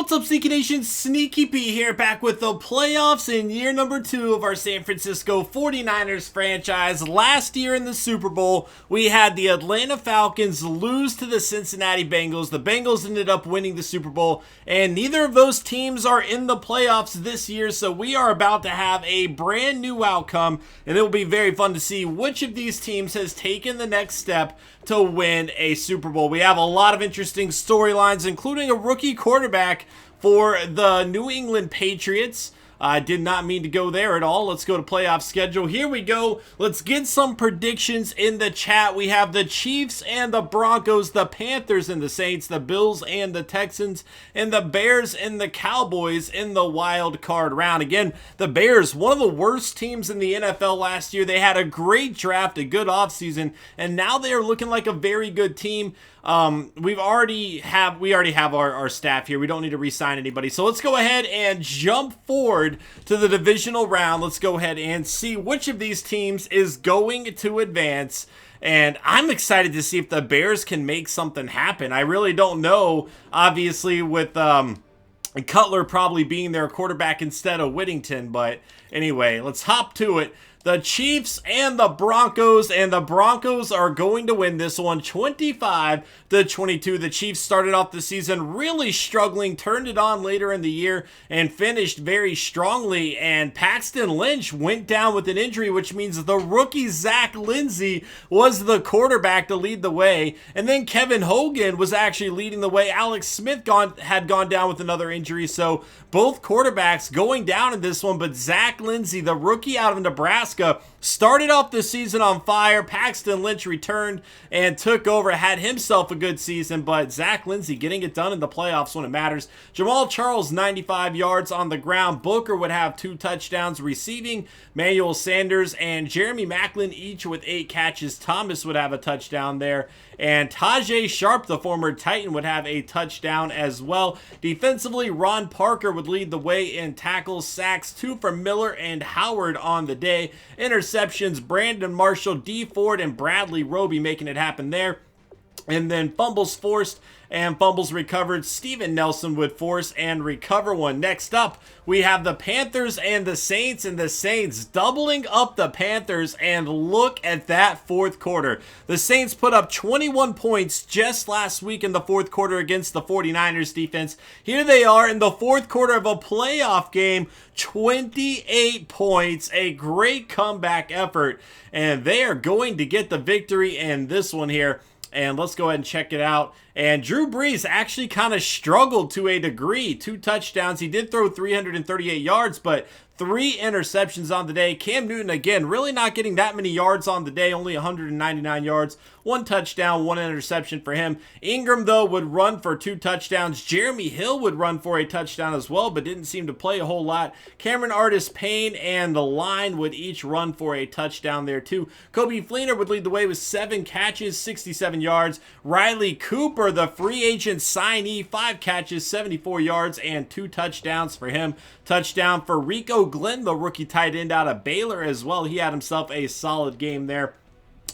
What's up, SnEaKyNation? SnEaKy P here, back with the playoffs in year number 2 of our San Francisco 49ers franchise. Last year in the Super Bowl, we had the Atlanta Falcons lose to the Cincinnati Bengals. The Bengals ended up winning the Super Bowl, and neither of those teams are in the playoffs this year, so we are about to have a brand new outcome, and it will be very fun to see which of these teams has taken the next step to win a Super Bowl. We have a lot of interesting storylines, including a rookie quarterback for the New England Patriots. I did not mean to go there at all. Let's go to playoff schedule. Here we go. Let's get some predictions in the chat. We have the Chiefs and the Broncos, the Panthers and the Saints, the Bills and the Texans, and the Bears and the Cowboys in the wild card round. Again, the Bears, one of the worst teams in the NFL last year. They had a great draft, a good offseason, and now they are looking like a very good team. We already have our staff here. We don't need to re-sign anybody. So let's go ahead and jump forward to the divisional round. Let's go ahead and see which of these teams is going to advance. And I'm excited to see if the Bears can make something happen. I really don't know, obviously, with Cutler probably being their quarterback instead of Whittington. But anyway, let's hop to it. The Chiefs and the Broncos are going to win this one 25-22. The Chiefs started off the season really struggling, turned it on later in the year, and finished very strongly. And Paxton Lynch went down with an injury, which means the rookie Zach Lindsey was the quarterback to lead the way. And then Kevin Hogan was actually leading the way. Alex Smith had gone down with another injury, so both quarterbacks going down in this one. But Zach Lindsey, the rookie out of Nebraska, started off the season on fire. Paxton Lynch returned and took over, had himself a good season, but Zach Lindsey getting it done in the playoffs when it matters. Jamal Charles, 95 yards on the ground. Booker would have 2 touchdowns receiving. Manuel Sanders and Jeremy Maclin each with 8 catches. Thomas would have a touchdown there. And Tajay Sharp, the former Titan, would have a touchdown as well. Defensively, Ron Parker would lead the way in tackles, sacks, 2 for Miller and Howard on the day. Interceptions, Brandon Marshall, D Ford, and Bradley Roby making it happen there. And then fumbles forced and fumbles recovered. Steven Nelson would force and recover one. Next up, we have the Panthers and the Saints doubling up the Panthers, and look at that fourth quarter. The Saints put up 21 points just last week in the fourth quarter against the 49ers defense. Here they are in the fourth quarter of a playoff game, 28 points, a great comeback effort, and they are going to get the victory in this one here. And let's go ahead and check it out. And Drew Brees actually kind of struggled to a degree. 2 touchdowns. He did throw 338 yards, but 3 interceptions on the day. Cam Newton, again, really not getting that many yards on the day. Only 199 yards. 1 touchdown, 1 interception for him. Ingram, though, would run for 2 touchdowns. Jeremy Hill would run for a touchdown as well, but didn't seem to play a whole lot. Cameron Artis-Payne and the line would each run for a touchdown there, too. Kobe Fleener would lead the way with 7 catches, 67 yards. Riley Cooper, the free agent signee, 5 catches, 74 yards, and 2 touchdowns for him. Touchdown for Rico Glenn, the rookie tight end out of Baylor as well. He had himself a solid game there.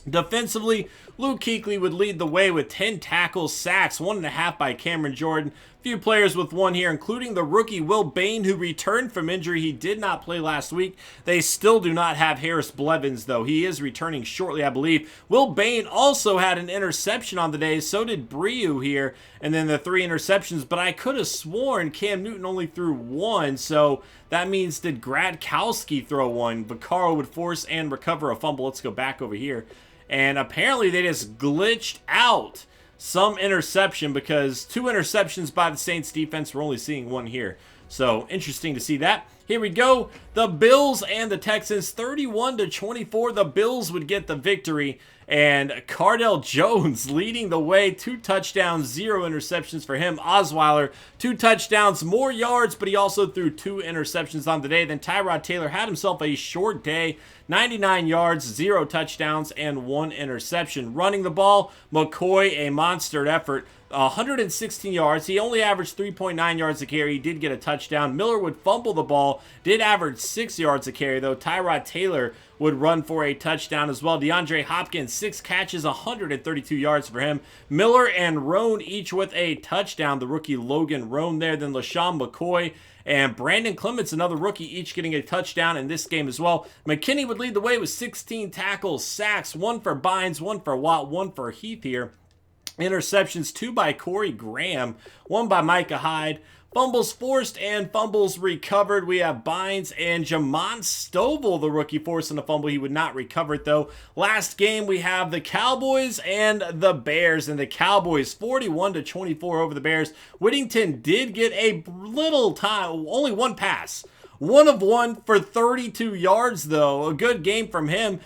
Defensively, Luke Kuechly would lead the way with 10 tackles, sacks, 1.5 by Cameron Jordan. Few players with 1 here, including the rookie Will Bain, who returned from injury. He did not play last week. They still do not have Harris Blevins, though. He is returning shortly, I believe. Will Bain also had an interception on the day. So did Briu here. And then the 3 interceptions. But I could have sworn Cam Newton only threw 1. So that means did Gradkowski throw 1? Vaccaro would force and recover a fumble. Let's go back over here. And apparently they just glitched out some interception, because 2 interceptions by the Saints defense. We're only seeing 1 here. So interesting to see that. Here we go. The Bills and the Texans, 31-24. The Bills would get the victory. And Cardell Jones leading the way. 2 touchdowns, 0 interceptions for him. Osweiler, 2 touchdowns, more yards, but he also threw 2 interceptions on the day. Then Tyrod Taylor had himself a short day. 99 yards, 0 touchdowns, and 1 interception. Running the ball, McCoy, a monster effort. 116 yards. He only averaged 3.9 yards a carry. He did get a touchdown. Miller would fumble the ball. Did average 6 yards a carry, though. Tyrod Taylor would run for a touchdown as well. DeAndre Hopkins, 6 catches, 132 yards for him. Miller and Roan each with a touchdown. The rookie Logan Roan there. Then LaShawn McCoy and Brandon Clements, another rookie, each getting a touchdown in this game as well. McKinney would lead the way with 16 tackles, sacks, 1 for Bynes, 1 for Watt, 1 for Heath here. Interceptions, 2 by Corey Graham, 1 by Micah Hyde. Fumbles forced and fumbles recovered. We have Bynes and Jamon Stovall, the rookie, forcing a fumble. He would not recover it, though. Last game, we have the Cowboys and the Bears. And the Cowboys, 41-24 over the Bears. Whittington did get a little time, only 1 pass. 1 of 1 for 32 yards, though. A good game from him.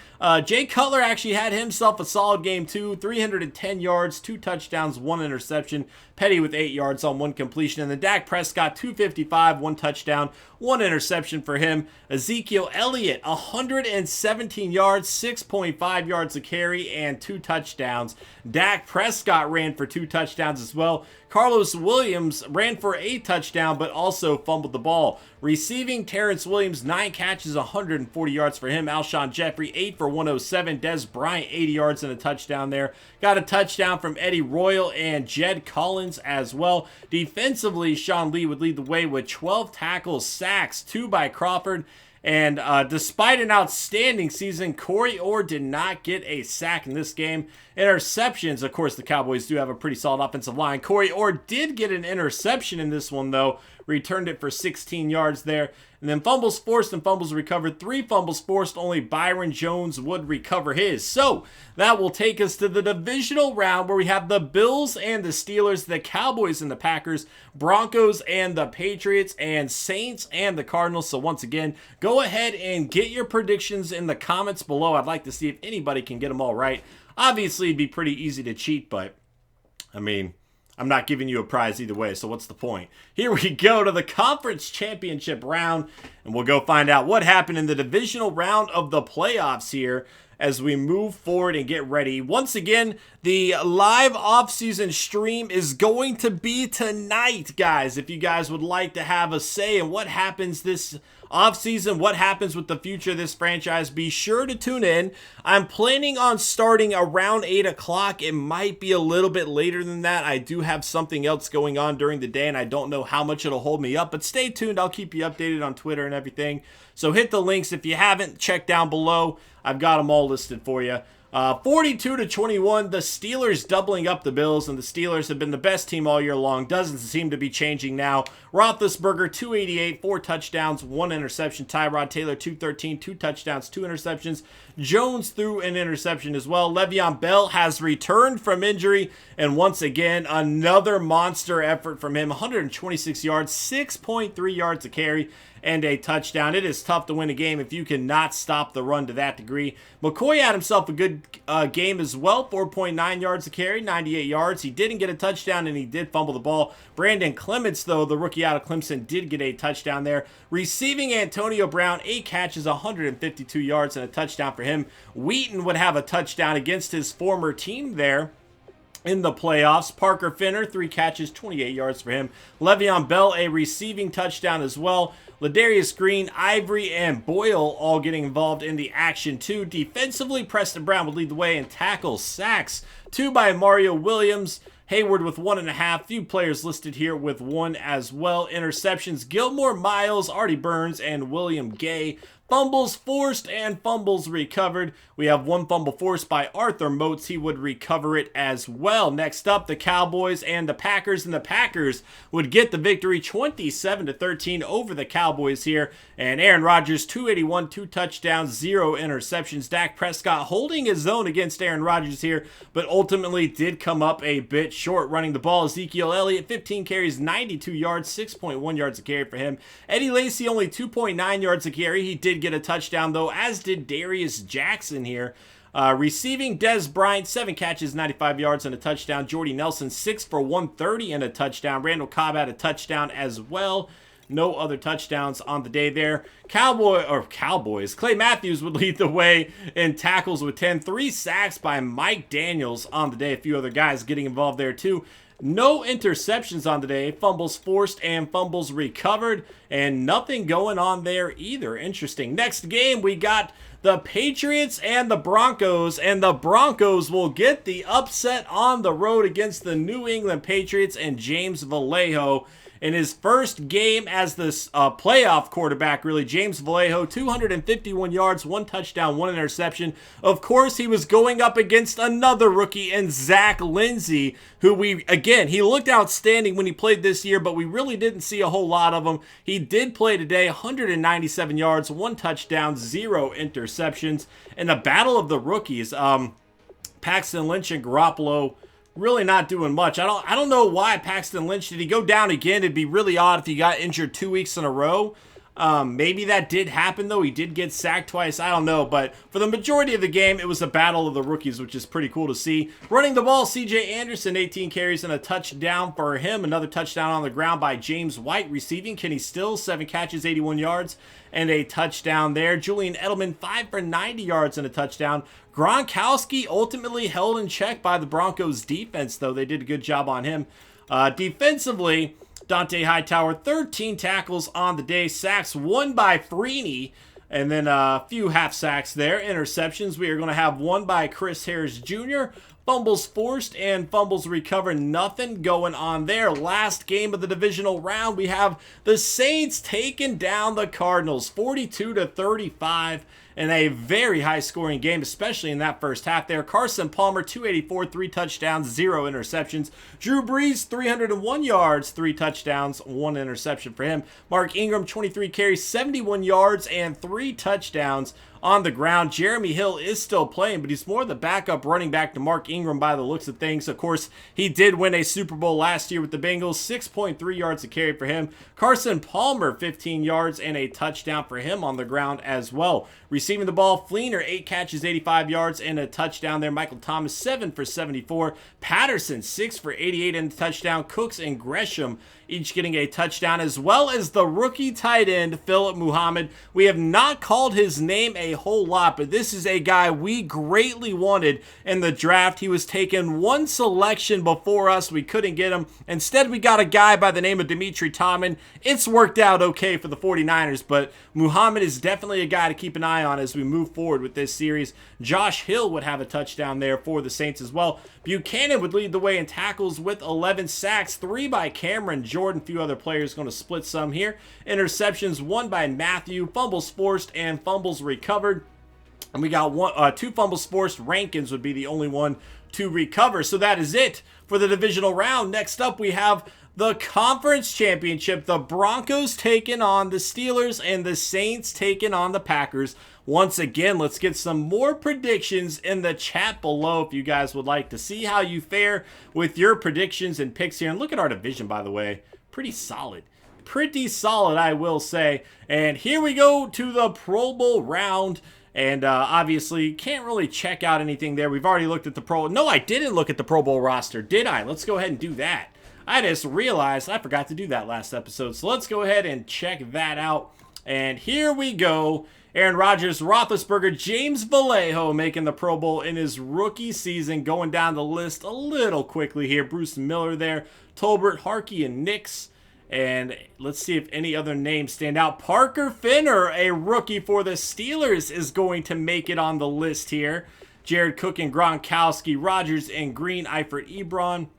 Jay Cutler actually had himself a solid game, too. 310 yards, 2 touchdowns, 1 interception. Petty with 8 yards on 1 completion. And then Dak Prescott, 255, 1 touchdown, 1 interception for him. Ezekiel Elliott, 117 yards, 6.5 yards a carry, and 2 touchdowns. Dak Prescott ran for 2 touchdowns as well. Carlos Williams ran for a touchdown, but also fumbled the ball. Receiving, Terrence Williams, 9 catches, 140 yards for him. Alshon Jeffrey, 8 for 107. Des Bryant, 80 yards and a touchdown there. Got a touchdown from Eddie Royal and Jed Collins as well. Defensively, Sean Lee would lead the way with 12 tackles, sacks, 2 by Crawford. And despite an outstanding season, Corey Orr did not get a sack in this game. Interceptions, of course, the Cowboys do have a pretty solid offensive line. Corey Orr did get an interception in this one, though. Returned it for 16 yards there. And then fumbles forced and fumbles recovered. 3 fumbles forced. Only Byron Jones would recover his. So that will take us to the divisional round where we have the Bills and the Steelers, the Cowboys and the Packers, Broncos and the Patriots, and Saints and the Cardinals. So once again, go ahead and get your predictions in the comments below. I'd like to see if anybody can get them all right. Obviously, it'd be pretty easy to cheat, but I mean, I'm not giving you a prize either way, so what's the point? Here we go to the conference championship round, and we'll go find out what happened in the divisional round of the playoffs here as we move forward and get ready. Once again, the live off-season stream is going to be tonight, guys. If you guys would like to have a say in what happens this offseason, what happens with the future of this franchise, be sure to tune in. I'm planning on starting around 8 o'clock. It might be a little bit later than that. I do have something else going on during the day, and I don't know how much it'll hold me up, but stay tuned. I'll keep you updated on Twitter and everything. So hit the links if you haven't. Check down below. I've got them all listed for you. 42-21, the Steelers doubling up the Bills, and the Steelers have been the best team all year long. Doesn't seem to be changing now. Roethlisberger, 288, 4 touchdowns, 1 interception. Tyrod Taylor, 213, 2 touchdowns, 2 interceptions. Jones threw an interception as well. Le'Veon Bell has returned from injury, and once again, another monster effort from him. 126 yards, 6.3 yards a carry, and a touchdown. It is tough to win a game if you cannot stop the run to that degree. McCoy had himself a good game as well. 4.9 yards a carry, 98 yards. He didn't get a touchdown, and he did fumble the ball. Brandon Clements, though, the rookie out of Clemson, did get a touchdown there. Receiving, Antonio Brown, 8 catches, 152 yards, and a touchdown for him. Wheaton would have a touchdown against his former team there in the playoffs. Parker Finner, 3 catches, 28 yards for him. Le'Veon Bell, a receiving touchdown as well. Ladarius Green, Ivory, and Boyle all getting involved in the action too. Defensively, Preston Brown would lead the way in tackles, sacks, 2 by Mario Williams. Hayward with 1.5. Few players listed here with 1 as well. Interceptions, Gilmore, Miles, Artie Burns, and William Gay. Fumbles forced and fumbles recovered. We have 1 fumble forced by Arthur Motes. He would recover it as well. Next up, the Cowboys and the Packers. And the Packers would get the victory 27-13 over the Cowboys here. And Aaron Rodgers, 281, 2 touchdowns, 0 interceptions. Dak Prescott holding his own against Aaron Rodgers here, but ultimately did come up a bit short running the ball. Ezekiel Elliott, 15 carries, 92 yards, 6.1 yards a carry for him. Eddie Lacy, only 2.9 yards a carry. He did get a touchdown, though, as did Darius Jackson here. Receiving, Des Bryant, 7 catches, 95 yards, and a touchdown. Jordy Nelson, 6 for 130 and a touchdown. Randall Cobb had a touchdown as well. No other touchdowns on the day there. Cowboys. Clay Matthews would lead the way in tackles with 10. 3 sacks by Mike Daniels on the day. A few other guys getting involved there too. No interceptions on the day, fumbles forced and fumbles recovered, and nothing going on there either. Interesting. Next game, we got the Patriots and the Broncos, and the Broncos will get the upset on the road against the New England Patriots and James Vallejo. In his first game as this playoff quarterback, really, James Vallejo, 251 yards, 1 touchdown, 1 interception. Of course, he was going up against another rookie in Zach Lindsey, who he looked outstanding when he played this year, but we really didn't see a whole lot of him. He did play today, 197 yards, 1 touchdown, 0 interceptions. In a battle of the rookies, Paxton Lynch and Garoppolo really not doing much. I don't know why Paxton Lynch, did he go down again? It'd be really odd if he got injured 2 weeks in a row. Maybe that did happen, though. He did get sacked twice. I don't know. But for the majority of the game, it was a battle of the rookies, which is pretty cool to see. Running the ball, C.J. Anderson, 18 carries and a touchdown for him. Another touchdown on the ground by James White. Receiving, Kenny Stills, 7 catches, 81 yards, and a touchdown there. Julian Edelman, 5 for 90 yards and a touchdown. Gronkowski ultimately held in check by the Broncos defense, though. They did a good job on him. Defensively, Dante Hightower, 13 tackles on the day. Sacks, 1 by Freeney, and then a few half sacks there. Interceptions, we are going to have 1 by Chris Harris Jr., fumbles forced and fumbles recovered. Nothing going on there. Last game of the divisional round, we have the Saints taking down the Cardinals, 42-35. In a very high-scoring game, especially in that first half there. Carson Palmer, 284, 3 touchdowns, 0 interceptions. Drew Brees, 301 yards, 3 touchdowns, 1 interception for him. Mark Ingram, 23 carries, 71 yards, and 3 touchdowns on the ground. Jeremy Hill is still playing, but he's more the backup running back to Mark Ingram by the looks of things. Of course, he did win a Super Bowl last year with the Bengals, 6.3 yards a carry for him. Carson Palmer, 15 yards and a touchdown for him on the ground as well. Receiving the ball, Fleener, 8 catches, 85 yards, and a touchdown there. Michael Thomas, 7 for 74. Patterson, 6 for 88 and a touchdown. Cooks and Gresham each getting a touchdown, as well as the rookie tight end, Philip Muhammad. We have not called his name a whole lot, but this is a guy we greatly wanted in the draft. He was taken 1 selection before us. We couldn't get him. Instead, we got a guy by the name of Dimitri Tomlin. It's worked out okay for the 49ers, but Muhammad is definitely a guy to keep an eye on as we move forward with this series. Josh Hill would have a touchdown there for the Saints as well. Buchanan would lead the way in tackles with 11 sacks, 3 by Cameron Jordan. A few other players going to split some here. Interceptions, 1 by Matthew. Fumbles forced and fumbles recovered. And we got 2 fumbles forced. Rankins would be the only one to recover. So that is it for the divisional round. Next up, we have the conference championship. The Broncos taking on the Steelers and the Saints taking on the Packers. Once again, let's get some more predictions in the chat below if you guys would like to see how you fare with your predictions and picks here. And look at our division, by the way. Pretty solid. Pretty solid, I will say. And here we go to the Pro Bowl round. And obviously, can't really check out anything there. We've already looked at the Pro... No, I didn't look at the Pro Bowl roster, did I? Let's go ahead and do that. I just realized I forgot to do that last episode. So let's go ahead and check that out. And here we go. Aaron Rodgers, Roethlisberger, James Vallejo making the Pro Bowl in his rookie season. Going down the list a little quickly here. Bruce Miller there. Tolbert, Harkey, and Nix. And let's see if any other names stand out. Parker Finner, a rookie for the Steelers, is going to make it on the list here. Jared Cook and Gronkowski, Rodgers and Green, Eifert Ebron.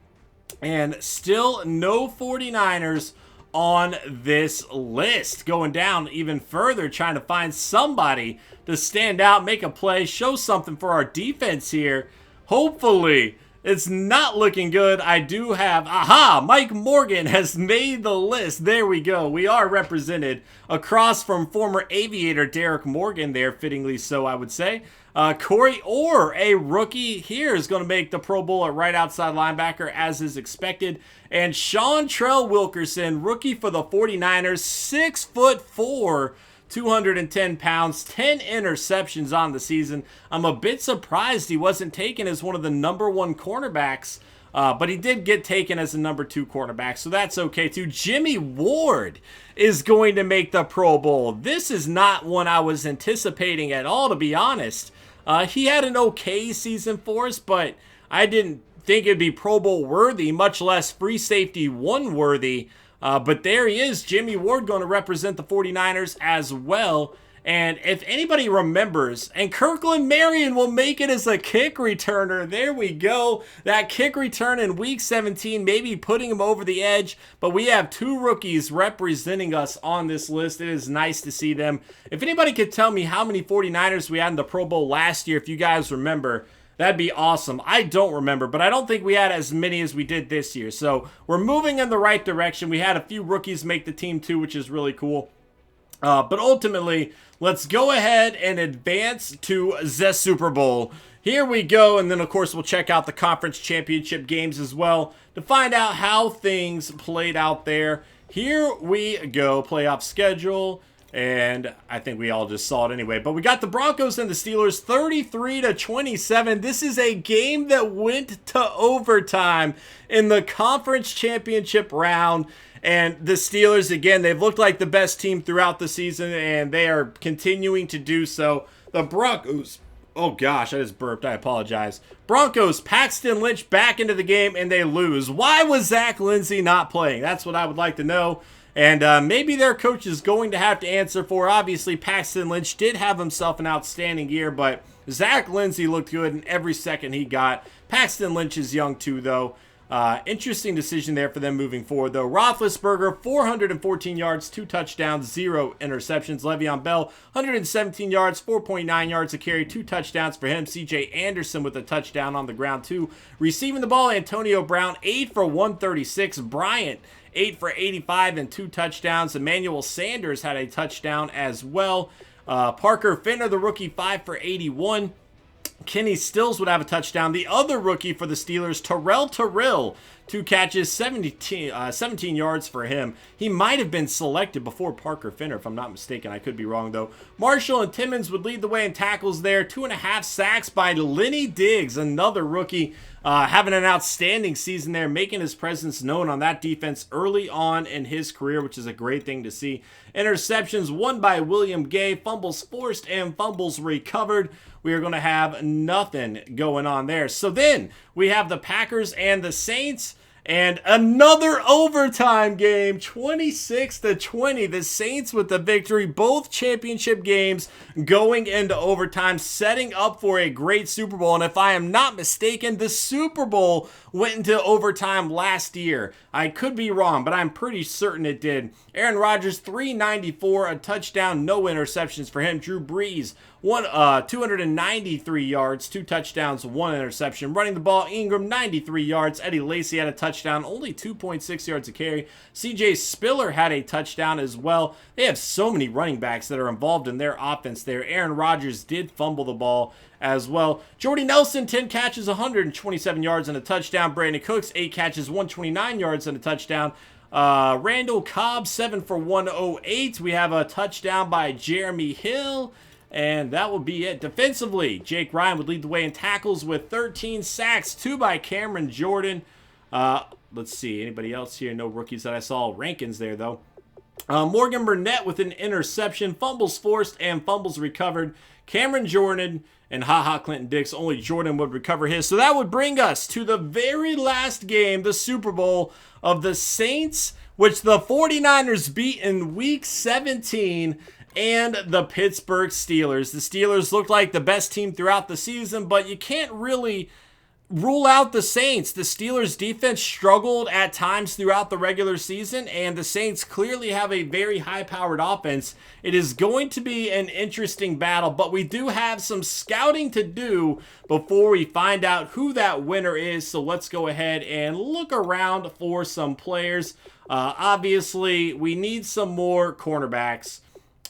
And still no 49ers on this list. Going down even further, trying to find somebody to stand out, make a play, show something for our defense here. Hopefully, it's not looking good. I do have, Mike Morgan has made the list. There we go. We are represented across from former Aviator Derek Morgan there, fittingly so, I would say. Corey Orr, a rookie here, is going to make the Pro Bowl at right outside linebacker, as is expected. And Seantrell Wilkerson, rookie for the 49ers, 6'4", 210 pounds, 10 interceptions on the season. I'm a bit surprised he wasn't taken as one of the #1 cornerbacks, but he did get taken as a #2 cornerback, so that's okay too. Jimmy Ward is going to make the Pro Bowl. This is not one I was anticipating at all, to be honest. He had an okay season for us, but I didn't think it'd be Pro Bowl worthy, much less free safety one worthy. But there he is, Jimmy Ward, going to represent the 49ers as well. And if anybody remembers, and Kirkland Marion will make it as a kick returner. There we go. That kick return in week 17, maybe putting him over the edge. But we have 2 rookies representing us on this list. It is nice to see them. If anybody could tell me how many 49ers we had in the Pro Bowl last year, if you guys remember, that'd be awesome. I don't remember, but I don't think we had as many as we did this year. So we're moving in the right direction. We had a few rookies make the team too, which is really cool. But ultimately, let's go ahead and advance to the Super Bowl. Here we go, and then of course we'll check out the conference championship games as well to find out how things played out there. Here we go, playoff schedule, and I think we all just saw it anyway. But we got the Broncos and the Steelers 33-27. This is a game that went to overtime in the conference championship round. And the Steelers, again, they've looked like the best team throughout the season, and they are continuing to do so. The Broncos, oh gosh, I just burped, I apologize. Broncos, Paxton Lynch back into the game, and they lose. Why was Zach Lindsey not playing? That's what I would like to know. And maybe their coach is going to have to answer for. Obviously, Paxton Lynch did have himself an outstanding year, but Zach Lindsey looked good in every second he got. Paxton Lynch is young too, though. Interesting decision there for them moving forward, though. Roethlisberger, 414 yards, 2 touchdowns, 0 interceptions. Le'Veon Bell, 117 yards, 4.9 yards a carry, 2 touchdowns for him. C.J. Anderson with a touchdown on the ground, too. Receiving the ball, Antonio Brown, 8 for 136. Bryant, 8 for 85 and 2 touchdowns. Emmanuel Sanders had a touchdown as well. Parker Finner, the rookie, 5 for 81. Kenny Stills would have a touchdown. The other rookie for the Steelers, Terrell, 2 catches, 17 yards for him. He might have been selected before Parker Finner, if I'm not mistaken. I could be wrong, though. Marshall and Timmons would lead the way in tackles there. 2.5 sacks by Lenny Diggs, another rookie, having an outstanding season there, making his presence known on that defense early on in his career, which is a great thing to see. Interceptions, 1 by William Gay, fumbles forced and fumbles recovered. We are going to have nothing going on there. So then we have the Packers and the Saints, and another overtime game, 26-20. The Saints with the victory, both championship games going into overtime, setting up for a great Super Bowl. And if I am not mistaken, the Super Bowl went into overtime last year. I could be wrong, but I'm pretty certain it did. Aaron Rodgers, 394, a touchdown, no interceptions for him. Drew Brees, 293 yards, 2 touchdowns, 1 interception. Running the ball, Ingram, 93 yards. Eddie Lacy had a touchdown, only 2.6 yards a carry. CJ Spiller had a touchdown as well. They have so many running backs that are involved in their offense there. Aaron Rodgers did fumble the ball as well. Jordy Nelson, 10 catches, 127 yards and a touchdown. Brandon Cooks, 8 catches, 129 yards and a touchdown. Randall Cobb, 7 for 108. We have a touchdown by Jeremy Hill. And that will be it. Defensively, Jake Ryan would lead the way in tackles with 13 sacks, 2 by Cameron Jordan. Let's see, anybody else here? No rookies that I saw. Rankins there, though. Morgan Burnett with an interception, fumbles forced and fumbles recovered. Cameron Jordan and Clinton Dix, only Jordan would recover his. So that would bring us to the very last game, the Super Bowl of the Saints, which the 49ers beat in Week 17, and the Pittsburgh Steelers. The Steelers looked like the best team throughout the season, but you can't really rule out the Saints. The Steelers defense struggled at times throughout the regular season, and the Saints clearly have a very high-powered offense. It is going to be an interesting battle, but we do have some scouting to do before we find out who that winner is. So let's go ahead and look around for some players. Obviously, we need some more cornerbacks.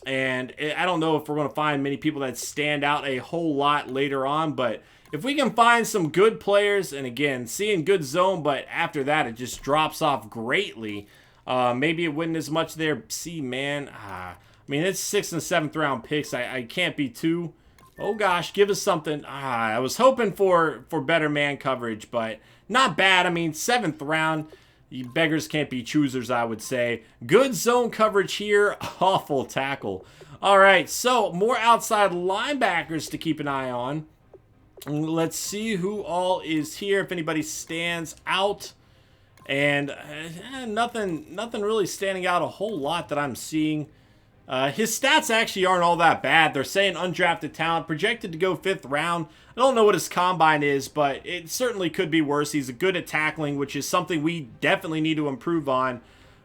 And I don't know if we're going to find many people that stand out a whole lot later on, but if we can find some good players, and again, seeing good zone, but after that, it just drops off greatly. Maybe it wouldn't as much there. See, man, I mean, it's 6th and 7th round picks. I can't be too, oh gosh, give us something. I was hoping for better man coverage, but not bad. I mean, 7th round. You beggars can't be choosers, I would say. Good zone coverage here. Awful tackle. All right, so more outside linebackers to keep an eye on. Let's see who all is here, if anybody stands out. And nothing really standing out a whole lot that I'm seeing. His stats actually aren't all that bad. They're saying undrafted talent, projected to go 5th round. I don't know what his combine is, but it certainly could be worse. He's good at tackling, which is something we definitely need to improve on.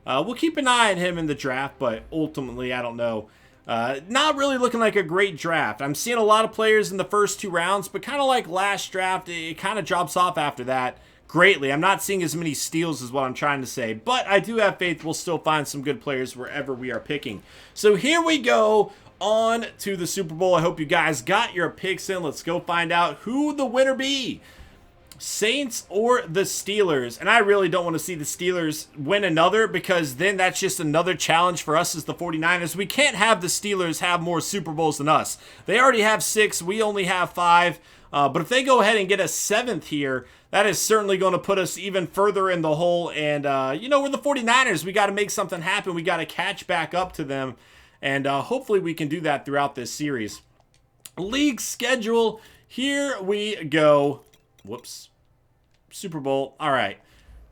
We'll keep an eye on him in the draft, but ultimately, I don't know. Not really looking like a great draft. I'm seeing a lot of players in the first 2 rounds, but kind of like last draft, it kind of drops off after that greatly. I'm not seeing as many steals is what I'm trying to say, but I do have faith we'll still find some good players wherever we are picking. So here we go on to the Super Bowl. I hope you guys got your picks in. Let's go find out who the winner be. Saints or the Steelers. And I really don't want to see the Steelers win another, because then that's just another challenge for us as the 49ers. We can't have the Steelers have more Super Bowls than us. They already have 6. We only have 5. But if they go ahead and get a 7th here, that is certainly going to put us even further in the hole. And, you know, we're the 49ers. We got to make something happen. We got to catch back up to them. And hopefully we can do that throughout this series. League schedule. Here we go. Whoops. Super Bowl. All right.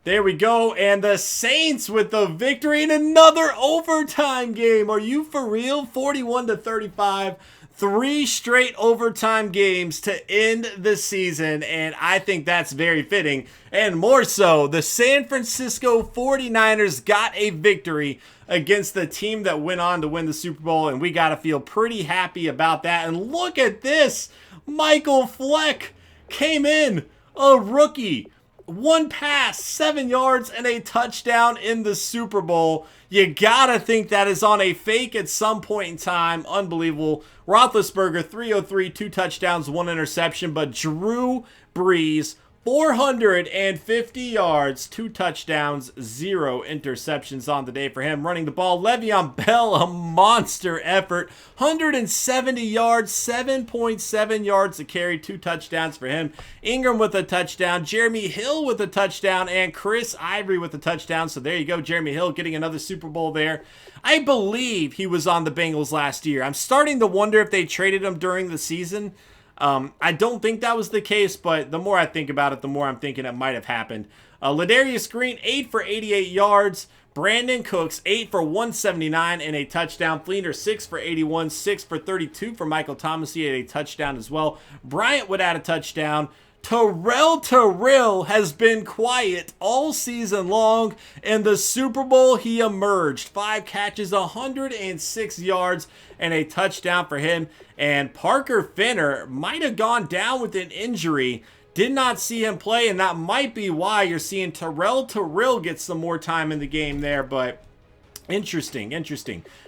There we go. And the Saints with the victory in another overtime game. Are you for real? 41-35. 3 straight overtime games to end the season, and I think that's very fitting. And more so, the San Francisco 49ers got a victory against the team that went on to win the Super Bowl, and we got to feel pretty happy about that. And look at this. Michael Fleck came in, a rookie. 1 pass, 7 yards, and a touchdown in the Super Bowl. You gotta think that is on a fake at some point in time. Unbelievable. Roethlisberger, 303, 2 touchdowns, 1 interception. But Drew Brees, 450 yards, 2 touchdowns, 0 interceptions on the day for him. Running the ball, Le'Veon Bell, a monster effort. 170 yards, 7.7 yards to carry, 2 touchdowns for him. Ingram with a touchdown, Jeremy Hill with a touchdown, and Chris Ivory with a touchdown. So there you go, Jeremy Hill getting another Super Bowl there. I believe he was on the Bengals last year. I'm starting to wonder if they traded him during the season. I don't think that was the case, but the more I think about it, the more I'm thinking it might have happened. Ladarius Green, 8 for 88 yards. Brandon Cooks, 8 for 179 and a touchdown. Fleener, 6 for 81, 6 for 32 for Michael Thomas. He had a touchdown as well. Bryant would add a touchdown. Terrell has been quiet all season long. In the Super Bowl, he emerged. 5 catches, 106 yards, and a touchdown for him. And Parker Finner might have gone down with an injury. Did not see him play, and that might be why you're seeing Terrell get some more time in the game there, but interesting.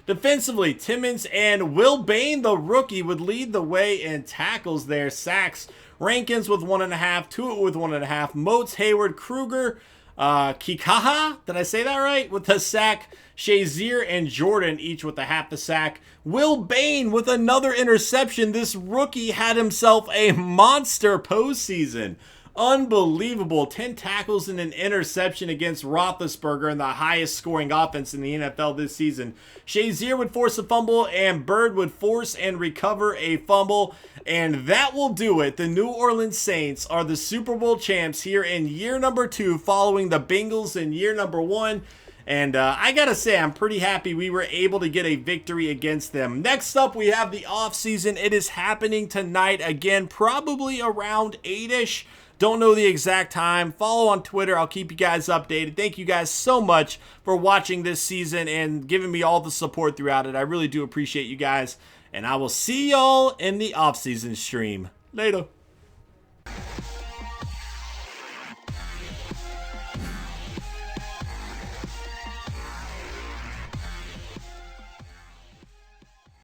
Defensively, Timmons and Will Bain, the rookie, would lead the way in tackles there. Sacks, Rankins with 1.5, Tuitt with 1.5, Moats, Hayward, Kruger, Kikaha, did I say that right? With a sack. Shazier and Jordan each with a half a sack. Will Bain with another interception. This rookie had himself a monster postseason. Unbelievable. 10 tackles and an interception against Roethlisberger and the highest scoring offense in the NFL this season. Shazier would force a fumble, and Bird would force and recover a fumble. And that will do it. The New Orleans Saints are the Super Bowl champs here in year number 2, following the Bengals in year number 1. And I gotta say, I'm pretty happy we were able to get a victory against them. Next up, we have the offseason. It is happening tonight again, probably around 8-ish. Don't know the exact time. Follow on Twitter. I'll keep you guys updated. Thank you guys so much for watching this season and giving me all the support throughout it. I really do appreciate you guys. And I will see y'all in the offseason stream. Later.